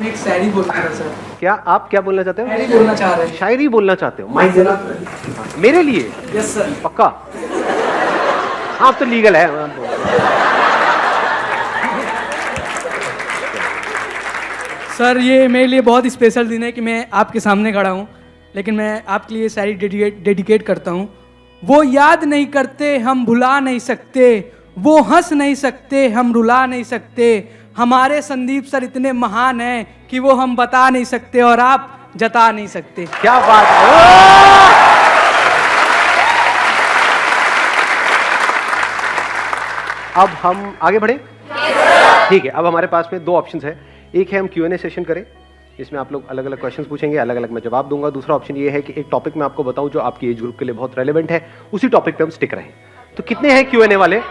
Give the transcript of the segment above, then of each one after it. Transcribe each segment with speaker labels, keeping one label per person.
Speaker 1: मैं एक शायरी बोलना था सर।
Speaker 2: क्या आप क्या बोलना चाहते हो?
Speaker 1: शायरी बोलना चाह रहे हैं।
Speaker 2: शायरी बोलना चाहते हो? माइक देना मेरे लिए।
Speaker 1: Yes sir.
Speaker 2: पक्का? हाँ, अब तो लीगल है।
Speaker 1: सर ये मेरे लिए बहुत स्पेशल दिन है कि मैं आपके सामने खड़ा हूँ, लेकिन मैं आपके लिए शायरी डेडिकेट करता हूँ। वो याद नहीं करते हम भुला नहीं सकते, वो हंस नहीं सकते हम रुला नहीं सकते, हमारे संदीप सर इतने महान हैं कि वो हम बता नहीं सकते और आप जता नहीं सकते।
Speaker 2: क्या बात है! अब हम आगे बढ़े? ठीक है, अब हमारे पास में दो ऑप्शंस है। एक है हम Q&A सेशन करें, इसमें आप लोग अलग अलग क्वेश्चंस पूछेंगे, अलग अलग मैं जवाब दूंगा। दूसरा ऑप्शन ये है कि एक टॉपिक मैं आपको बताऊं जो आपकी एज ग्रुप के लिए बहुत रेलेवेंट है, उसी टॉपिक पे हम स्टिक रहें। तो कितने हैं Q&A वाले?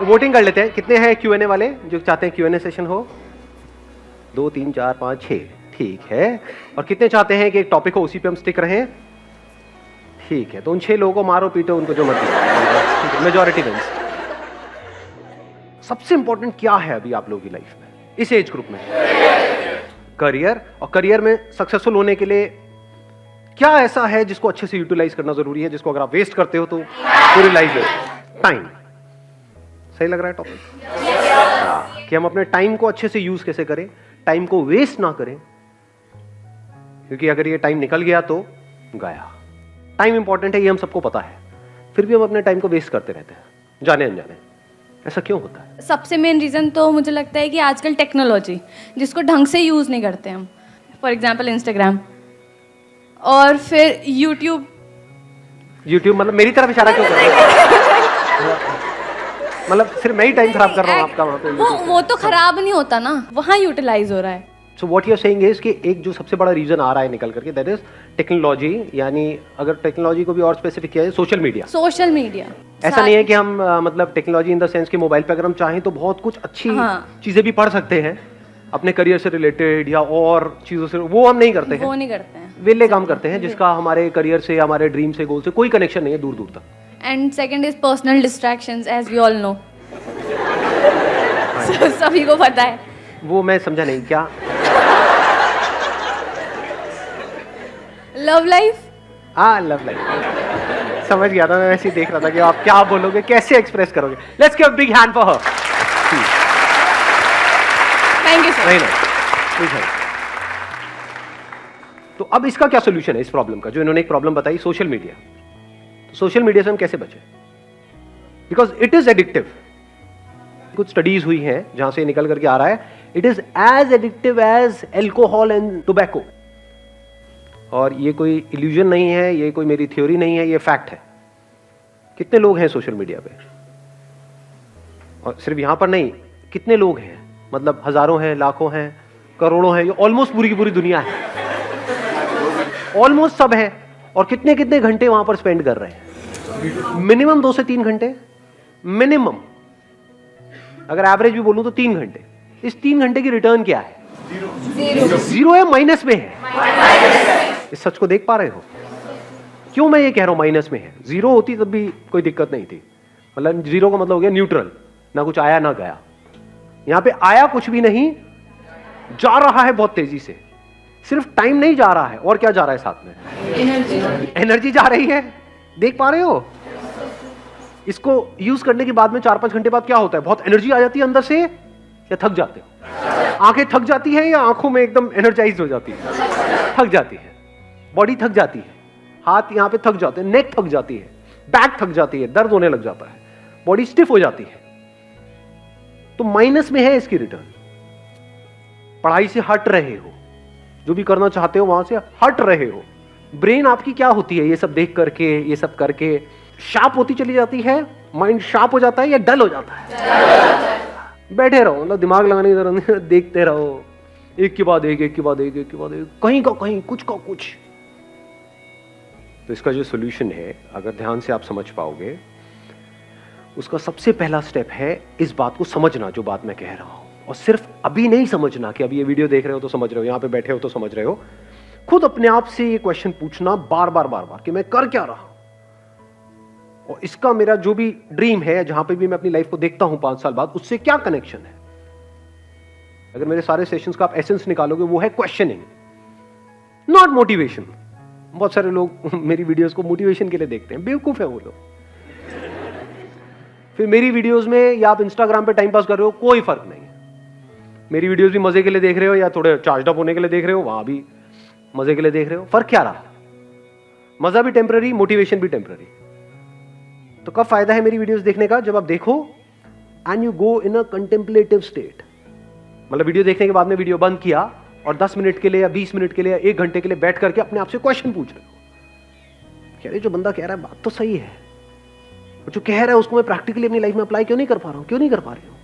Speaker 2: वोटिंग कर लेते हैं। कितने हैं Q&A वाले जो चाहते हैं Q&A सेशन हो? 2 3 4 5 6। ठीक है। और कितने चाहते हैं कि एक टॉपिक हो उसी पे हम स्टिक रहें? ठीक है, तो उन 6 लोगों को मारो पीटो, उनको जो मर्जी, मेजॉरिटी विंस। सबसे इंपॉर्टेंट क्या है अभी आप लोगों की लाइफ में, इस एज ग्रुप में? करियर। और करियर में सक्सेसफुल होने के लिए क्या ऐसा है जिसको अच्छे से यूटिलाइज करना जरूरी है, जिसको अगर आप वेस्ट करते हो तो पूरी लाइफ है? टाइम। सही लग रहा है टॉपिक? कि हम अपने टाइम को अच्छे से यूज कैसे करें, टाइम को वेस्ट ना करें, क्योंकि अगर ये टाइम निकल गया तो गया। टाइम इंपॉर्टेंट है, ये हम सबको पता है, फिर भी हम अपने टाइम को वेस्ट करते रहते हैं, जाने अनजाने। ऐसा क्यों होता है?
Speaker 3: सबसे मेन रीज़न तो मुझे लगता है कि आजकल टेक्नोलॉजी जिसको ढंग से यूज़ नहीं करते हम, फॉर एग्जांपल इंस्टाग्राम और फिर यूट्यूब
Speaker 2: मतलब मेरी तरफ इशारा क्यों कर रहे हो? मतलब सिर्फ मैं ही टाइम खराब कर रहा हूँ आपका वहाँ पे?
Speaker 3: वो तो खराब नहीं होता ना, वहाँ यूटिलाइज हो रहा है।
Speaker 2: So what you are saying is कि एक जो सबसे बड़ा रीजन आ रहा है निकल करके, दैट इज टेक्नोलॉजी। यानी अगर टेक्नोलॉजी को भी और स्पेसिफिक किया जाए, सोशल मीडिया। ऐसा नहीं है कि हम मतलब टेक्नोलॉजी इन द सेंस कि मोबाइल पे अगर हम चाहें तो बहुत कुछ अच्छी चीजें भी पढ़ सकते हैं अपने करियर से रिलेटेड या और चीजों से, वो हम नहीं करते हैं।
Speaker 3: वो नहीं करते हैं,
Speaker 2: वेले काम करते हैं जिसका हमारे करियर से, हमारे ड्रीम से, गोल से कोई कनेक्शन नहीं है दूर दूर तक।
Speaker 3: And second is personal distractions, as we all know. सभी को पता है।
Speaker 2: वो मैं समझा नहीं क्या?
Speaker 3: Love life.
Speaker 2: हाँ, लव लाइफ समझ गया था मैं, वैसे ही देख रहा था कि आप क्या बोलोगे, कैसे एक्सप्रेस करोगे। Let's give a big hand for her.
Speaker 3: Thank you sir.
Speaker 2: नहीं। तो अब इसका क्या सोल्यूशन है इस प्रॉब्लम का, जो इन्होंने एक प्रॉब्लम बताई, सोशल मीडिया। तो सोशल मीडिया से हम कैसे बचें? Because it is addictive. कुछ स्टडीज हुई हैं जहां से निकल करके आ रहा है, it is as addictive as alcohol and tobacco. और ये कोई इल्यूजन नहीं है, ये कोई मेरी थ्योरी नहीं है, ये फैक्ट है। कितने लोग हैं सोशल मीडिया पे? और सिर्फ यहां पर नहीं, कितने लोग हैं, मतलब हजारों हैं, लाखों हैं, करोड़ों हैं, ये ऑलमोस्ट पूरी की पूरी दुनिया है, ऑलमोस्ट सब है। और कितने कितने घंटे वहां पर स्पेंड कर रहे हैं? मिनिमम 2 से 3 घंटे मिनिमम। अगर एवरेज भी बोलूं तो 3 घंटे। इस 3 घंटे की रिटर्न क्या है? जीरो है, माइनस में है। इस सच को देख पा रहे हो? क्यों मैं ये कह रहा हूं माइनस में है? जीरो होती तब भी कोई दिक्कत नहीं थी, मतलब जीरो का मतलब हो गया न्यूट्रल, ना कुछ आया ना गया। यहां पे आया कुछ भी नहीं, जा रहा है बहुत तेजी से। सिर्फ टाइम नहीं जा रहा है, और क्या जा रहा है साथ में? एनर्जी जा रही है। देख पा रहे हो? इसको यूज करने के बाद में 4-5 घंटे बाद क्या होता है? बहुत एनर्जी आ जाती है अंदर से, या थक जाते हो? आंखें थक जाती है या आंखों में एकदम एनर्जाइज हो जाती है? थक जाती है, बॉडी थक जाती है, हाथ यहां पे थक जाते हैं, नेक थक जाती है, बैक थक जाती है, दर्द होने लग जाता है, बॉडी स्टिफ हो जाती है। तो माइनस में है इसकी रिटर्न। पढ़ाई से हट रहे हो, जो भी करना चाहते हो वहां से हट रहे हो। ब्रेन आपकी क्या होती है ये सब देख करके, ये सब करके शार्प होती चली जाती है? माइंड शार्प हो जाता है या डल हो जाता है? बैठे रहो, मतलब दिमाग लगाने की जरूरत नहीं, देखते रहो, एक के बाद एक, एक के बाद एक, एक के बाद एक, कहीं का कहीं, कुछ का कुछ। तो इसका जो सोल्यूशन है, अगर ध्यान से आप समझ पाओगे, उसका सबसे पहला स्टेप है इस बात को समझना, जो बात मैं कह रहा हूं। और सिर्फ अभी नहीं समझना कि अभी ये वीडियो देख रहे हो तो समझ रहे हो, यहां पे बैठे हो तो समझ रहे हो। खुद अपने आप से ये क्वेश्चन पूछना बार बार कि मैं कर क्या रहा हूं। और इसका मेरा जो भी ड्रीम है, जहां पे भी मैं अपनी लाइफ को देखता हूं 5 साल बाद, उससे क्या कनेक्शन है? अगर मेरे सारे सेशंस का आप एसेंस निकालोगे वो है क्वेश्चनिंग, नॉट मोटिवेशन। बहुत सारे लोग मेरी वीडियोस को मोटिवेशन के लिए देखते हैं, बेवकूफ है वो लोग। फिर मेरी वीडियोस में या आप इंस्टाग्राम पे टाइम पास कर रहे हो, कोई फर्क नहीं है। मेरी वीडियोस भी मजे के लिए देख रहे हो या थोड़े चार्ज अप होने के लिए देख रहे हो, वहां भी मजे के लिए देख रहे हो, फर्क क्या रहा? मजा भी टेम्पररी, मोटिवेशन भी टेम्पररी। तो कब फायदा है मेरी वीडियोस देखने का? जब आप देखो and you go in a contemplative state. मतलब वीडियो देखने के बाद में वीडियो बंद किया और 10 मिनट के लिए या 20 मिनट के लिए या 1 घंटे के लिए बैठ करके अपने आप से क्वेश्चन पूछ रहे हो, कह रहे जो बंदा कह रहा है बात तो सही है, जो कह रहा है उसको मैं प्रैक्टिकली अपनी लाइफ में अप्लाई क्यों नहीं कर पा रहा हूं, क्यों नहीं कर पा रही हूं?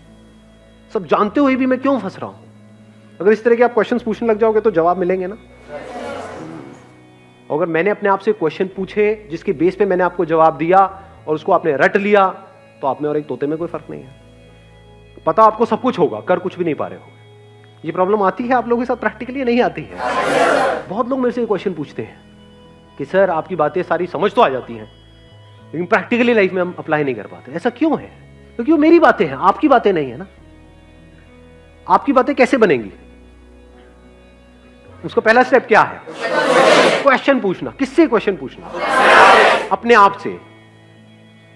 Speaker 2: सब जानते हुए भी मैं क्यों फंस रहा हूं? अगर इस तरह के आप क्वेश्चंस पूछने लग जाओगे तो जवाब मिलेंगे ना। अगर मैंने अपने आप से क्वेश्चन पूछे जिसके बेस पे मैंने आपको जवाब दिया और उसको आपने रट लिया, तो आप में और एक तोते में कोई फर्क नहीं है। पता आपको सब कुछ होगा, कर कुछ भी नहीं पा रहे हो। ये प्रॉब्लम आती है आप लोगों के साथ प्रैक्टिकली? नहीं आती है। बहुत लोग मेरे से क्वेश्चन पूछते हैं कि सर आपकी बातें सारी समझ तो आ जाती हैं लेकिन प्रैक्टिकली लाइफ में हम अप्लाई नहीं कर पाते। ऐसा क्यों है? क्योंकि वो मेरी बातें हैं, आपकी बातें नहीं है ना। आपकी बातें कैसे बनेंगी? उसका पहला स्टेप क्या है? क्वेश्चन पूछना। किससे क्वेश्चन पूछना? अपने आप से।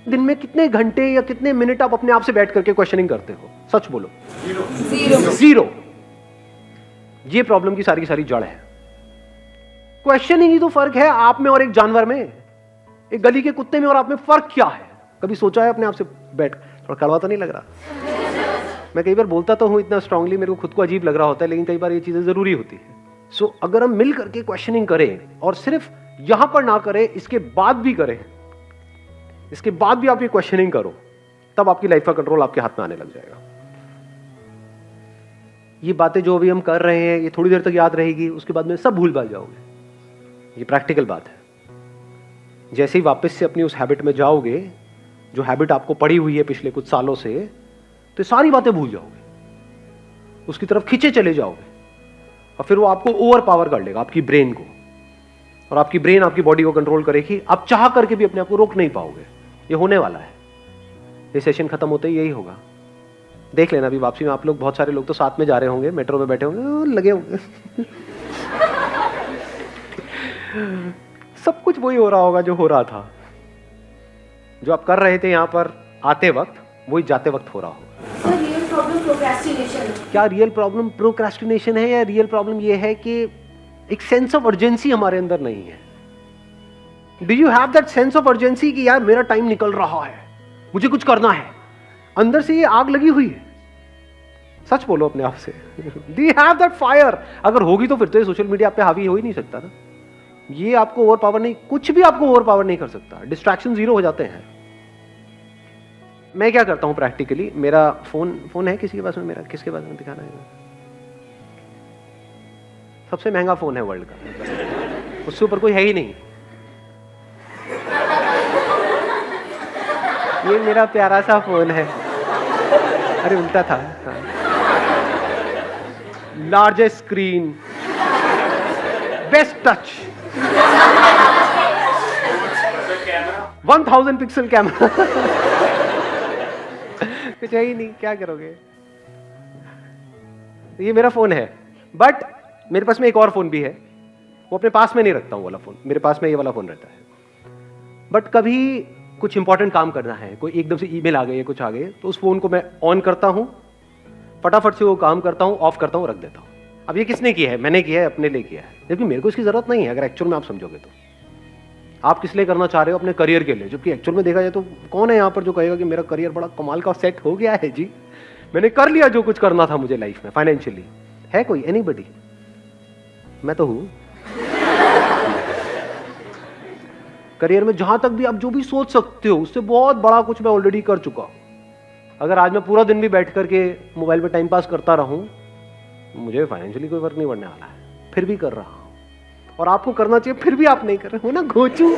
Speaker 2: दिन में कितने घंटे या कितने मिनट आप अपने आप से बैठ करके क्वेश्चनिंग करते हो? सच बोलो। जीरो। ये प्रॉब्लम की सारी जड़ है। क्वेश्चनिंग ही तो फर्क है आप में और एक जानवर में, एक गली के कुत्ते में और आप में फर्क क्या है? कभी सोचा है अपने आप से बैठ? थोड़ा कड़वा तो नहीं लग रहा? मैं कई बार बोलता तो हूं इतना स्ट्रांगली, मेरे को खुद को अजीब लग रहा होता है, लेकिन कई बार ये चीजें जरूरी होती है। सो अगर हम मिल करके क्वेश्चनिंग करें और सिर्फ यहां पर ना करें, इसके बाद भी करें, इसके बाद भी आप ये क्वेश्चनिंग करो, तब आपकी लाइफ का कंट्रोल आपके हाथ में आने लग जाएगा। ये बातें जो अभी हम कर रहे हैं ये थोड़ी देर तक याद रहेगी, उसके बाद में सब भूल भाल जाओगे। ये प्रैक्टिकल बात है। जैसे ही वापस से अपनी उस हैबिट में जाओगे, जो हैबिट आपको पड़ी हुई है पिछले कुछ सालों से, तो सारी बातें भूल जाओगे, उसकी तरफ खींचे चले जाओगे और फिर वो आपको ओवर पावर कर लेगा, आपकी ब्रेन को, और आपकी ब्रेन आपकी बॉडी को कंट्रोल करेगी। आप चाह करके भी अपने आप को रोक नहीं पाओगे। ये होने वाला है। ये सेशन खत्म होते ही यही होगा। देख लेना अभी वापसी में आप लोग, बहुत सारे लोग तो साथ में जा रहे होंगे, मेट्रो में बैठे होंगे, लगे होंगे सब कुछ वही हो रहा होगा जो हो रहा था। जो आप कर रहे थे यहां पर आते वक्त, वही जाते वक्त हो रहा होगा।
Speaker 4: रियल प्रॉब्लम प्रोक्रेस्टिनेशन है।
Speaker 2: क्या रियल प्रॉब्लम प्रोक्रेस्टिनेशन है या रियल प्रॉब्लम ये है कि एक सेंस ऑफ अर्जेंसी हमारे अंदर नहीं है? Do you have that sense of urgency कि यार मेरा टाइम निकल रहा है, मुझे कुछ करना है? अंदर से ये आग लगी हुई है। सच बोलो अपने आप से। Do you have that fire? अगर होगी तो फिर तो ये सोशल मीडिया पे हावी हो ही नहीं सकता ना। ये आपको ओवर पावर नहीं, कुछ भी आपको ओवर पावर नहीं कर सकता। डिस्ट्रैक्शन जीरो हो जाते हैं। मैं क्या करता हूं प्रैक्टिकली, मेरा फोन है किसी के पास में? मेरा किसके पास में दिखाना है? सबसे महंगा फोन है वर्ल्ड का, उससे ऊपर कोई है ही नहीं। ये मेरा प्यारा सा फोन है। अरे उल्टा था। Largest screen, best touch, 1000 pixel camera. कुछ है ही नहीं, क्या करोगे? ये मेरा फोन है, बट मेरे पास में एक और फोन भी है। वो अपने पास में नहीं रखता हूं वाला फोन, मेरे पास में ये वाला फोन रहता है। बट कभी कुछ इंपॉर्टेंट काम करना है, कोई एकदम से ईमेल आ गई है, कुछ आ गई, तो उस फोन को मैं ऑन करता हूं, फटाफट से वो काम करता हूं, ऑफ करता हूं, रख देता हूं। अब ये किसने किया है? मैंने किया है, अपने लिए किया है, जबकि मेरे को इसकी जरूरत नहीं है। अगर एक्चुअल में आप समझोगे तो आप किस लिए करना चाह रहे हो? अपने करियर के लिए। जबकि एक्चुअल में देखा जाए तो कौन है यहाँ पर जो कहेगा कि मेरा करियर बड़ा कमाल का सेट हो गया है जी, मैंने कर लिया जो कुछ करना था मुझे लाइफ में फाइनेंशियली? है कोई? एनीबडी? मैं तो हूं। करियर में जहां तक भी आप जो भी सोच सकते हो उससे बहुत बड़ा कुछ मैं ऑलरेडी कर चुका हूं। अगर आज मैं पूरा दिन भी बैठ करके मोबाइल पे टाइम पास करता रहूं, मुझे फाइनेंशियली कोई फर्क नहीं पड़ने वाला है, फिर भी कर रहा हूं। और आपको करना चाहिए, फिर भी आप नहीं कर रहे हो ना। घोचू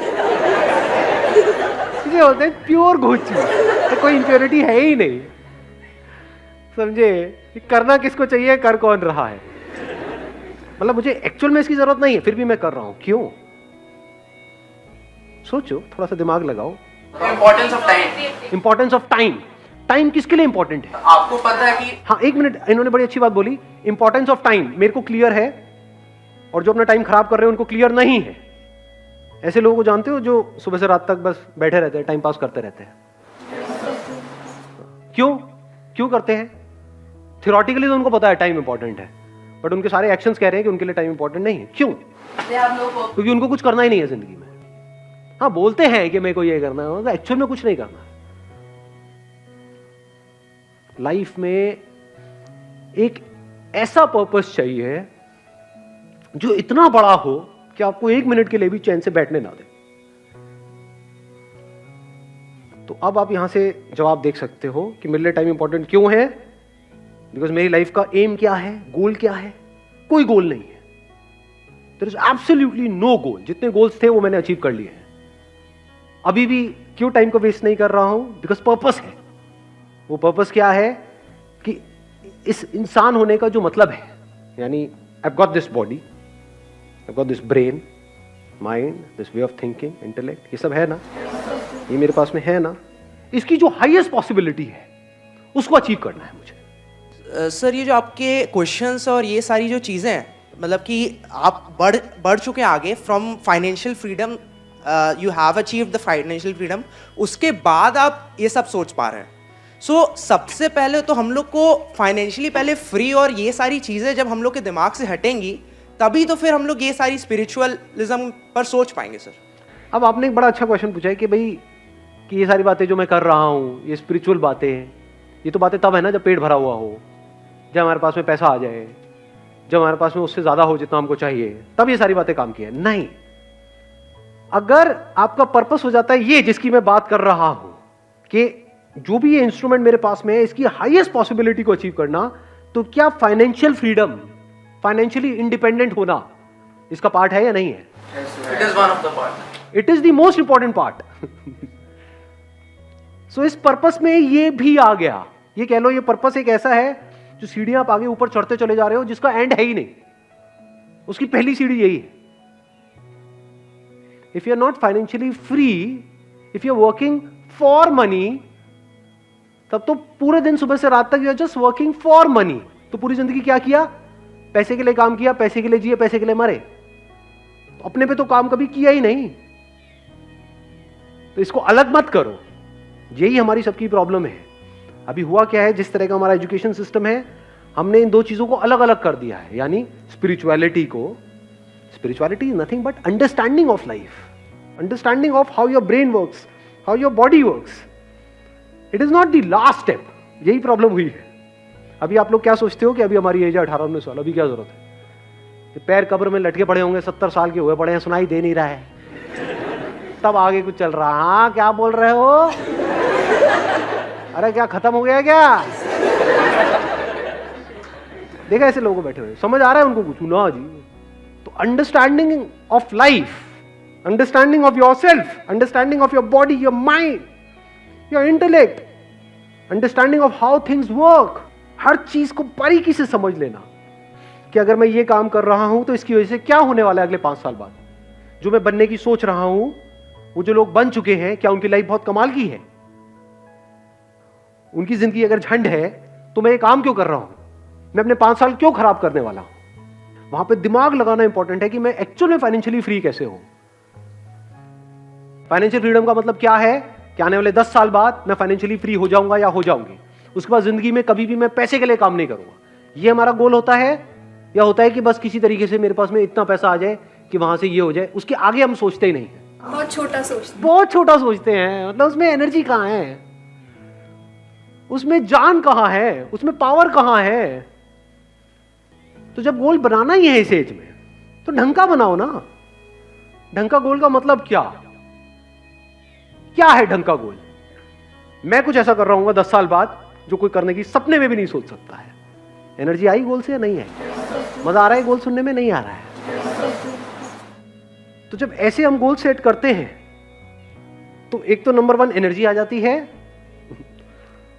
Speaker 2: ये होते हैं प्योर घोचू, तो कोई इंप्योरिटी है ही नहीं। समझे? करना किसको चाहिए, कर कौन रहा है? मतलब मुझे एक्चुअल में इसकी जरूरत नहीं है, फिर भी मैं कर रहा हूं। क्यों? सोचो, थोड़ा सा दिमाग लगाओ।
Speaker 5: Importance of time.
Speaker 2: Importance of time. Time किसके लिए इंपॉर्टेंट है?
Speaker 5: आपको पता है कि
Speaker 2: हाँ, एक मिनट, इन्होंने बड़ी अच्छी बात बोली, इंपॉर्टेंस ऑफ टाइम मेरे को क्लियर है, और जो अपना टाइम खराब कर रहे हैं उनको क्लियर नहीं है। ऐसे लोगों को जानते हो जो सुबह से रात तक बस बैठे रहते हैं, टाइम पास करते रहते हैं। क्यों करते हैं? थियोरेटिकली तो उनको पता है टाइम इंपॉर्टेंट है, बट उनके सारे एक्शंस कह रहे हैं कि उनके लिए टाइम इंपॉर्टेंट नहीं है। क्यों? क्योंकि उनको कुछ करना ही नहीं है जिंदगी में। हाँ, बोलते हैं कि मेरे को ये करना है, एक्चुअल में कुछ नहीं करना। लाइफ में एक ऐसा पर्पस चाहिए जो इतना बड़ा हो कि आपको 1 मिनट के लिए भी चैन से बैठने ना दे। तो अब आप यहां से जवाब देख सकते हो कि मेरे लिए टाइम इंपॉर्टेंट क्यों है। बिकॉज मेरी लाइफ का एम क्या है, गोल क्या है? कोई गोल नहीं है। देयर इज एब्सोल्युटली नो गोल। जितने गोल्स थे वो मैंने अचीव कर लिए हैं। अभी भी क्यों टाइम को वेस्ट नहीं कर रहा हूं? बिकॉज पर्पस है। वो पर्पस क्या है कि इस इंसान होने का जो मतलब है, यानी I got this body, I got this brain, mind, this way of thinking, intellect, ये सब है ना, ये मेरे पास में है ना, इसकी जो हाईएस्ट पॉसिबिलिटी है उसको अचीव करना है मुझे।
Speaker 5: सर ये जो आपके क्वेश्चंस और ये सारी जो चीज़ें हैं, मतलब कि आप बढ़ चुके हैं आगे from financial freedom, you have achieved the financial freedom, उसके बाद आप ये सब सोच पा रहे हैं। सो सबसे पहले तो हम लोग को फाइनेंशियली पहले फ्री और ये सारी चीज़ें जब हम लोग के दिमाग से हटेंगी तभी तो फिर हम लोग ये सारी स्पिरिचुअलिज्म पर सोच पाएंगे। सर
Speaker 2: अब आपने एक बड़ा अच्छा क्वेश्चन पूछा है कि भाई कि ये सारी बातें जो मैं कर रहा हूँ, ये स्पिरिचुअल बातें हैं, ये तो बातें तब है ना जब पेट भरा हुआ हो, जब हमारे पास में पैसा आ जाए, जब हमारे पास में उससे ज्यादा हो जितना हमको चाहिए, तब ये सारी बातें काम की है। नहीं, अगर आपका पर्पस हो जाता है ये जिसकी मैं बात कर रहा हूं कि जो भी ये इंस्ट्रूमेंट मेरे पास में है इसकी हाईएस्ट पॉसिबिलिटी को अचीव करना, तो क्या फाइनेंशियल फ्रीडम, फाइनेंशियली इंडिपेंडेंट होना इसका पार्ट है या नहीं है?
Speaker 5: It is one of the part,
Speaker 2: it is the most important part. So इस पर्पस में ये भी आ गया। ये कह लो ये पर्पस एक ऐसा है जो सीढ़ियां आप आगे ऊपर चढ़ते चले जा रहे हो जिसका एंड है ही नहीं, उसकी पहली सीढ़ी यही है। If you are not financially free, if you are working for money, तब तो पूरे दिन सुबह से रात तक you are just working for money. तो पूरी जिंदगी क्या किया? पैसे के लिए काम किया, पैसे के लिए जिए, पैसे के लिए मरे, तो अपने पे तो काम कभी किया ही नहीं। तो इसको अलग मत करो, यही हमारी सबकी प्रॉब्लम है। अभी हुआ क्या है, जिस तरह का हमारा एजुकेशन सिस्टम है, हमने इन दो चीजों को अलग अलग कर दिया है। यानी spirituality is nothing but understanding of life, understanding of how your brain works, how your body works. It is not the last step. यही प्रॉब्लम हुई है। अभी आप लोग क्या सोचते हो कि अभी हमारी एज है 18-19 साल, अभी क्या जरूरत है? ये पैर कब्र में लटके पड़े होंगे, 70 साल के हुए पड़े हैं, सुनाई दे नहीं रहा है, तब आगे कुछ चल रहा। हाँ, क्या बोल रहे हो? अरे क्या खत्म हो गया क्या? देखा ऐसे लोगों बैठे हुए, समझ आ रहा है उनको कुछ ना जी? तो understanding of life, understanding of yourself, understanding of your body, your mind, your intellect, understanding of how things work, हर चीज को बारीकी से समझ लेना कि अगर मैं ये काम कर रहा हूं तो इसकी वजह से क्या होने वाला है अगले 5 साल बाद। जो मैं बनने की सोच रहा हूं, वो जो लोग बन चुके हैं, क्या उनकी लाइफ बहुत कमाल की है? उनकी जिंदगी अगर झंड है तो मैं ये काम क्यों कर रहा हूं? मैं अपने 5 साल क्यों खराब करने वाला हूं? वहां पे दिमाग लगाना इंपॉर्टेंट है कि मैं एक्चुअल में फाइनेंशियली फ्री कैसे हूं। फाइनेंशियल फ्रीडम का मतलब क्या है कि आने वाले 10 साल बाद मैं फाइनेंशियली फ्री हो जाऊंगा या हो जाऊंगी, उसके बाद जिंदगी में कभी भी मैं पैसे के लिए काम नहीं करूंगा। ये हमारा गोल होता है, या होता है कि बस किसी तरीके से मेरे पास में इतना पैसा आ जाए कि वहां से ये हो जाए, उसके आगे हम सोचते ही नहीं है।
Speaker 4: बहुत छोटा सोचते हैं।
Speaker 2: बहुत छोटा सोचते हैं। मतलब उसमें एनर्जी कहां है, उसमें जान कहां है, उसमें पावर कहां है? तो जब गोल बनाना ही है इस एज में, तो ढंग का बनाओ ना। ढंग का गोल का मतलब क्या है ढंग का गोल? मैं कुछ ऐसा कर रहा हूं 10 साल बाद जो कोई करने की सपने में भी नहीं सोच सकता है। एनर्जी आई गोल से या नहीं आई? मजा आ रहा है गोल सुनने में? नहीं आ रहा है। तो जब ऐसे हम गोल सेट करते हैं तो एक तो नंबर 1 एनर्जी आ जाती है,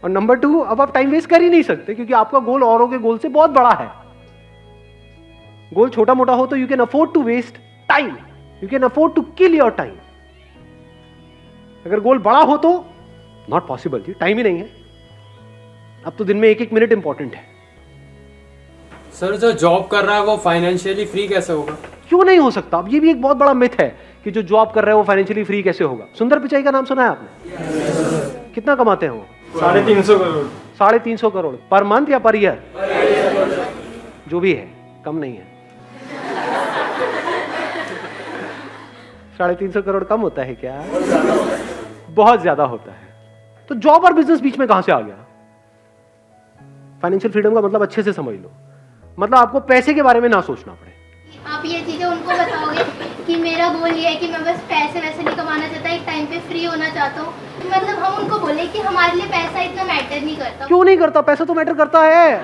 Speaker 2: और नंबर 2 अब आप टाइम वेस्ट कर ही नहीं सकते क्योंकि आपका गोल औरों के गोल से बहुत बड़ा है। गोल छोटा मोटा हो तो you can afford to waste time, you can afford to kill your time. अगर गोल बड़ा हो तो नॉट पॉसिबल जी, टाइम ही नहीं है। अब तो दिन में 1-1 मिनट इंपॉर्टेंट है।
Speaker 6: सर जो जॉब कर रहा है वो फाइनेंशियली फ्री कैसे होगा?
Speaker 2: क्यों नहीं हो सकता? अब ये भी एक बहुत बड़ा मिथ है कि जो जॉब कर रहा है वो फाइनेंशियली फ्री कैसे होगा। सुंदर पिचाई का नाम सुना है आपने? कितना कमाते हैं वो?
Speaker 6: 350 करोड़।
Speaker 2: 350 करोड़ पर मंथ या पर ईयर? जो भी है, कम नहीं है। 350 करोड़ कम होता है क्या? बहुत ज्यादा होता है। तो जॉब और बिजनेस बीच में कहां से आ गया? फाइनेंशियल फ्रीडम का मतलब अच्छे से समझ लो, मतलब आपको पैसे के बारे में ना सोचना पड़े।
Speaker 4: आप ये चीजें उनको बताओगे कि मेरा गोल ये है कि मैं बस पैसे वैसे नहीं कमाना चाहता, एक टाइम पे फ्री होना चाहता हूँ। मतलब हम उनको बोले कि हमारे लिए पैसा इतना मैटर नहीं करता।
Speaker 2: क्यों नहीं करता? पैसा तो मैटर करता है।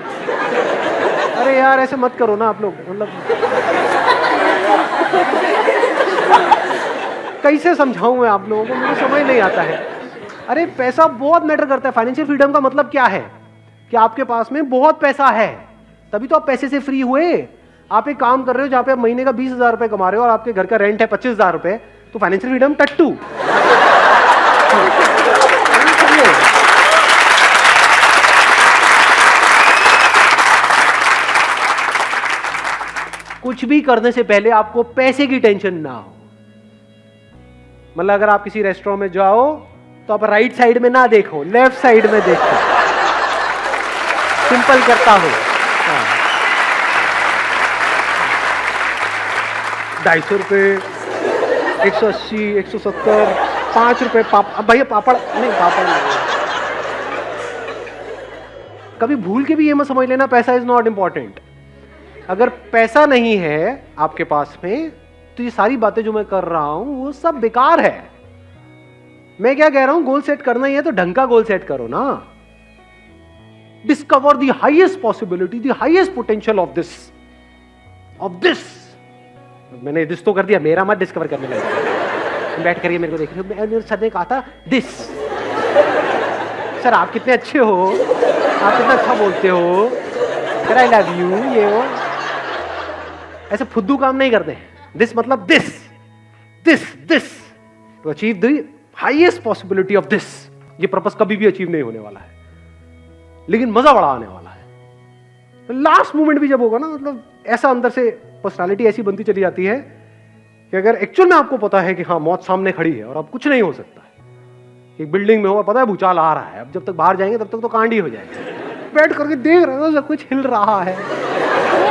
Speaker 2: अरे यार ऐसे मत करो ना आप लोग, मतलब कैसे समझाऊं मैं आप लोगों को, मुझे समझ नहीं आता है। अरे पैसा बहुत मैटर करता है। फाइनेंशियल फ्रीडम का मतलब क्या है? कि आपके पास में बहुत पैसा है, तभी तो आप पैसे से फ्री हुए। आप एक काम कर रहे हो जहां पे आप महीने का 20,000 रुपए कमा रहे हो और आपके घर का रेंट है 25,000 रुपए, तो फाइनेंशियल फ्रीडम टट्टू। कुछ भी करने से पहले आपको पैसे की टेंशन ना हो। मतलब अगर आप किसी रेस्टोरेंट में जाओ तो आप राइट साइड में ना देखो, लेफ्ट साइड में देखो। सिंपल करता हो। 250 रुपये, 180, 170, 5 रुपए भैया पापड़ नहीं, पापड़ नहीं। कभी भूल के भी ये मत समझ लेना पैसा इज नॉट इंपॉर्टेंट। अगर पैसा नहीं है आपके पास में तो ये सारी बातें जो मैं कर रहा हूं वो सब बेकार है। मैं क्या कह रहा हूं, गोल सेट करना ही है तो ढंग का गोल सेट करो ना। Discover the highest possibility, the highest potential of this. मैंने दिस तो कर दिया, मेरा मत डिस्कवर करने लगा। बैठ करिए, मेरे को देख रहे हो, सर ने कहा था दिस। सर आप कितने अच्छे हो, आप कितना अच्छा बोलते हो, सर आई लव यू, ये हो। ऐसे फुद्दू काम नहीं करते। दिस मतलब this to achieve the highest possibility of this. ये पर्पस कभी भी अचीव नहीं होने वाला है, लेकिन मजा बड़ा आने वाला है। लास्ट मोमेंट भी जब होगा ना, मतलब ऐसा अंदर से पर्सनालिटी ऐसी बनती चली जाती है कि अगर एक्चुअल में आपको पता है कि हाँ मौत सामने खड़ी है और अब कुछ नहीं हो सकता है। एक बिल्डिंग में हो और पता है भूचाल आ रहा है, अब जब तक बाहर जाएंगे तब तक तो कांड ही हो जाएगा। बैठ करके देख रहे हो सब कुछ हिल रहा है,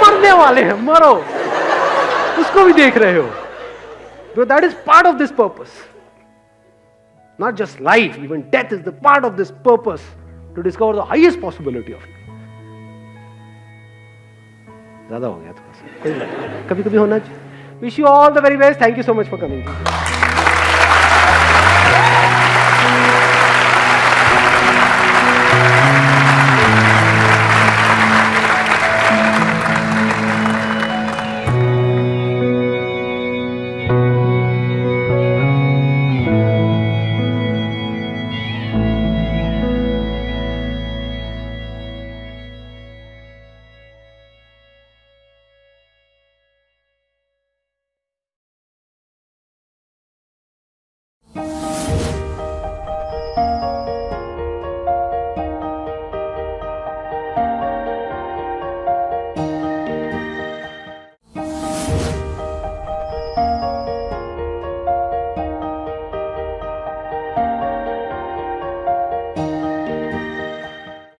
Speaker 2: मरने वाले हैं, मरो, उसको भी देख रहे हो। So that is part of this purpose. Not just life, even death is the part of this purpose to discover the highest possibility of it. ज्यादा हो गया थोड़ा सा, कभी कभी होना चाहिए। Wish you all the very best. Thank you so much for coming.